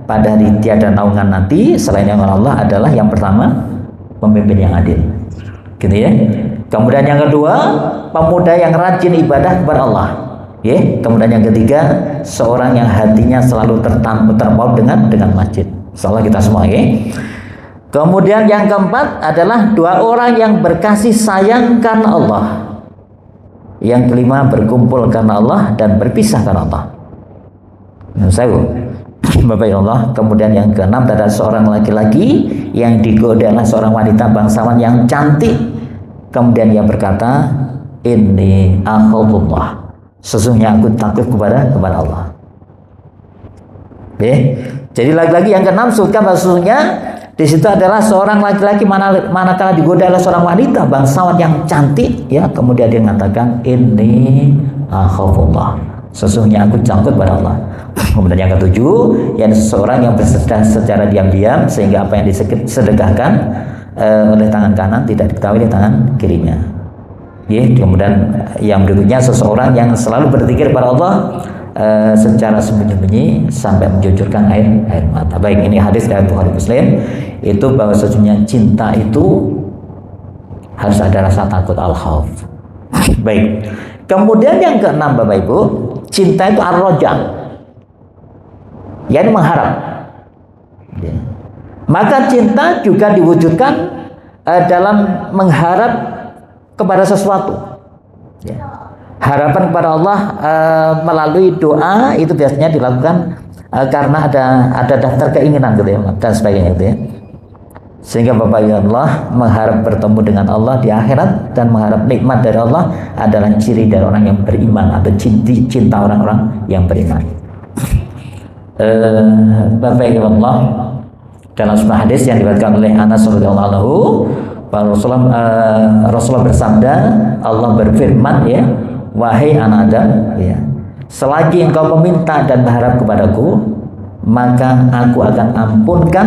pada hari tiada naungan nanti selain naungan Allah adalah yang pertama pemimpin yang adil, gitu ya. Kemudian yang kedua, pemuda yang rajin ibadah kepada Allah, ya. Kemudian yang ketiga, seorang yang hatinya selalu terpaut dengan masjid. Insyaallah kita semua, ya. Kemudian yang keempat adalah dua orang yang berkasih sayang karena Allah. Yang kelima, berkumpul karena Allah dan berpisah karena Allah. Bapak Allah. Kemudian yang keenam adalah seorang laki-laki yang digoda oleh seorang wanita bangsawan yang cantik. Kemudian ia berkata, inni akhafullah, sesungguhnya aku takut kepada Allah. Jadi lagi-lagi yang keenam sebutkan sesungguhnya di situ adalah seorang laki-laki manakala digoda oleh seorang wanita bangsawan yang cantik, ya. Kemudian dia mengatakan, inni akhafullah, sesungguhnya aku takut kepada Allah. Kemudian yang ketujuh, yang seseorang yang bersedekah secara diam-diam sehingga apa yang disedekahkan oleh tangan kanan tidak diketahui oleh tangan kirinya. Ya, kemudian yang berikutnya seseorang yang selalu berzikir kepada Allah secara sembunyi-sembunyi sampai mencucurkan air mata. Baik, ini hadis dari Bukhari Muslim itu bahwa sesungguhnya cinta itu harus ada rasa takut, al-khauf. Baik. Kemudian yang keenam Bapak Ibu, cinta itu ar-raja, yakni mengharap. Ya. Maka cinta juga diwujudkan dalam mengharap kepada sesuatu. Ya. Harapan kepada Allah melalui doa itu biasanya dilakukan karena ada daftar keinginan gitu ya, dan sebagainya gitu ya. Sehingga Bapak ya Allah mengharap bertemu dengan Allah di akhirat dan mengharap nikmat dari Allah adalah ciri dari orang yang beriman atau cinta orang-orang yang beriman. Bapak ya Allah, dalam sebuah hadis yang diriwayatkan oleh Anas radhiyallahu anhu, Rasulullah bersabda, Allah berfirman, ya, wahai anak Adam, ya, selagi engkau meminta dan berharap kepadaku, maka aku akan ampunkan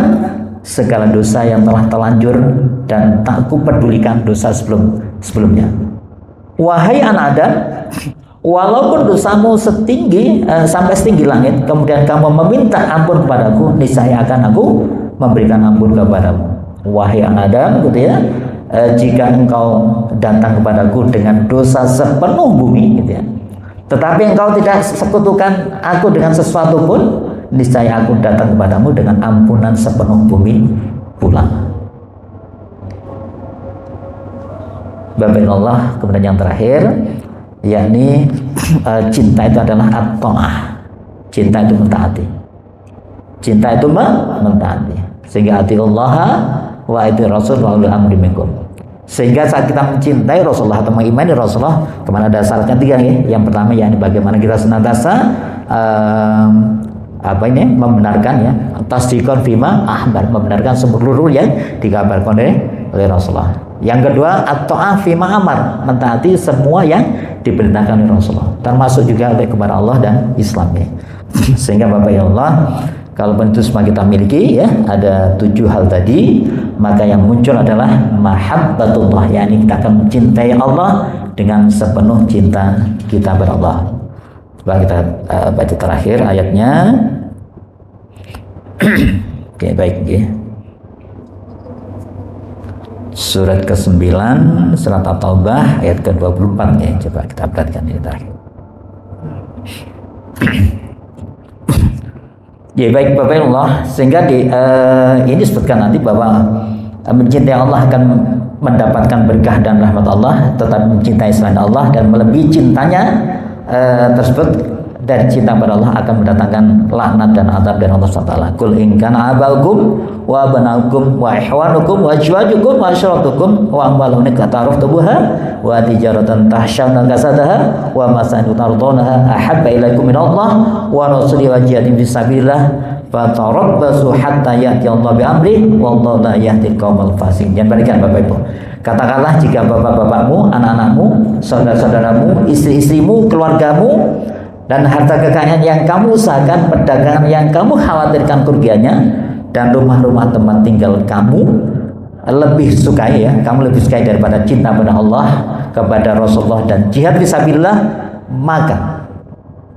segala dosa yang telah terlanjur dan tak kupedulikan dosa sebelumnya. Wahai anak Adam, walaupun dosamu sampai setinggi langit, kemudian kamu meminta ampun kepadaku, niscaya akan aku memberikan ampun kepadamu. Wahai anak Adam, gitu ya, jika engkau datang kepadaku dengan dosa sepenuh bumi, gitu ya, tetapi engkau tidak sekutukan aku dengan sesuatu pun, niscaya aku datang kepadamu dengan ampunan sepenuh bumi pula. Bapak Allah, kemudian yang terakhir, yakni cinta itu adalah at-ta'ah. Cinta itu mentaati. Cinta itu mentaati. Sehingga atiullah wa ati rasul wa ulul amri minkum. Sehingga saat kita mencintai Rasulullah atau mengimani Rasulullah, kemana ada syaratnya tiga, ya. Yang pertama yakni bagaimana kita senantiasa membenarkan, ya, tasdiqan fima ahbar, membenarkan seluruh yang dikabarkan oleh Rasulullah. Yang kedua, at-ta'ah fima amar, mentaati semua yang diperintahkan oleh Rasulullah, termasuk juga kepada Allah dan Islam, ya. Sehingga Bapak ya Allah, kalau itu semua kita miliki, ya, ada 7 hal tadi, maka yang muncul adalah mahabbatullah, yakni kita akan mencintai Allah dengan sepenuh cinta kita kepada Allah. Coba kita baca terakhir ayatnya. Oke, baik, ya. Surat ke-9, surat At-Taubah ayat ke-24, ya. Coba kita perhatikan ini terakhir. Ya, baik Bapak Allah, sehingga ini disebutkan nanti bahwa mencintai Allah akan mendapatkan berkah dan rahmat Allah, tetapi mencintai selain Allah dan melebihi cintanya tersebut dari cinta pada Allah akan mendatangkan laknat dan azab dari Allah SWT. Qul in kana abaukum wa abnaukum wa ihwanukum wa azwajukum wa asyratukum wa amwalun kataraftuha wa tijaratan tahsyawna kasadaha wa masakin tardawnaha ahabba ilaikum min Allah wa nusri wa jihadin fisabilillah fatarabbasu hatta ya'ti Allah bi amri wallahu la yahdil qaumal fasiqin. Jangan berikan Bapak Ibu. Katakanlah jika bapak-bapakmu, anak-anakmu, saudara-saudaramu, istri-istrimu, keluargamu, dan harta kekayaan yang kamu usahakan, perdagangan yang kamu khawatirkan kerugiannya, dan rumah-rumah tempat tinggal kamu lebih sukai, ya, kamu lebih sukai daripada cinta pada Allah, kepada Rasulullah dan jihad fisabilillah, maka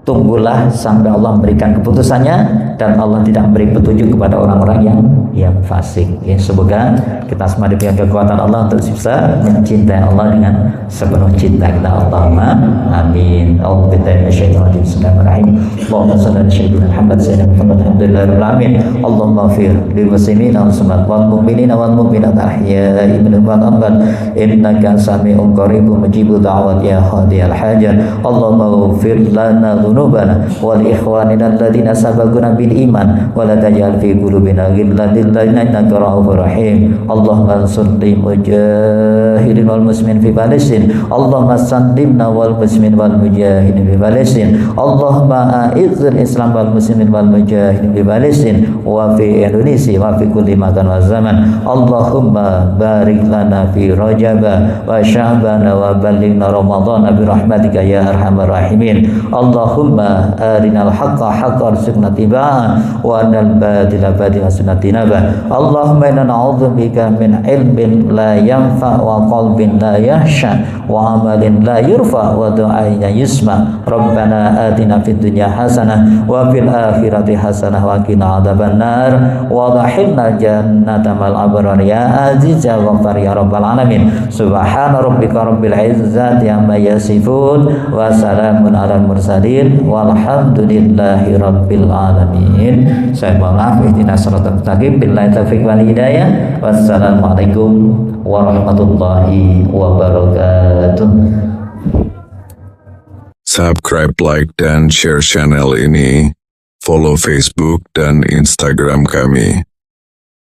tunggulah sampai Allah memberikan keputusannya, dan Allah tidak memberi petunjuk kepada orang-orang yang fasik. Ya, semoga kita semua diberikan kekuatan Allah untuk bisa mencintai Allah dengan sepenuh cinta kita. Allahumma amin. Bismillahirrahmanirrahim. Allahumma shalli ala sayyidina Muhammad sayyidina Muhammad alhamdulillahirabbil alamin. Allahumma fir lil muslimina wal mu'minina wal mu'minat ahya'i minhum wal amwat innaka sami'un qaribun mujibud da'wat ya hadiyal hajat. Allahumma fir lana dhunubana wal ikhwanina alladhina sabaquna bil iman wa la taj'al fi qulubina ghillan lil ladzina innaka ra'ufur rahim. Allahumma sallim mujahidin wal muslimin fi Palestin. Allahumma sallimna wal muslimin wal mujahidin fi Palestin. Allahumma a'izzil Islam wal muslimin wal mujahidin fi Palestin wa fi Indonesia wa fi kulli makan wa zaman. Allahumma barik lana fi Rajab wa Sya'ban wa ballighna Ramadan bi rahmatika ya arhamar rahimin. Allahumma arinal haqqa haqqan warzuqna tiba'ah wa anal batila batilan warzuqna tinabah. Allahumma inna na'udzubika min ilmin la yanfa wa qalbin la yahsha wa amalin la yurfa wa du'ain la yusma. Rabbana atina fid dunya hasanah wa fil akhirati hasanah wa qina adzabannar wa adkhilna jannata mal abrar ya aziz ya ghaffar ya rabbal alamin. Subhana rabbika rabbil izzati amma yasifun wa salamun alal mursalin walhamdulillahi rabbil alamin. Saya mohon maaf, ihdinas siratal mustaqim, billahi taufiq wal hidayah. Wassalamualaikum warahmatullahi wabarakatuh. Subscribe, like, dan share channel ini. Follow Facebook dan Instagram kami.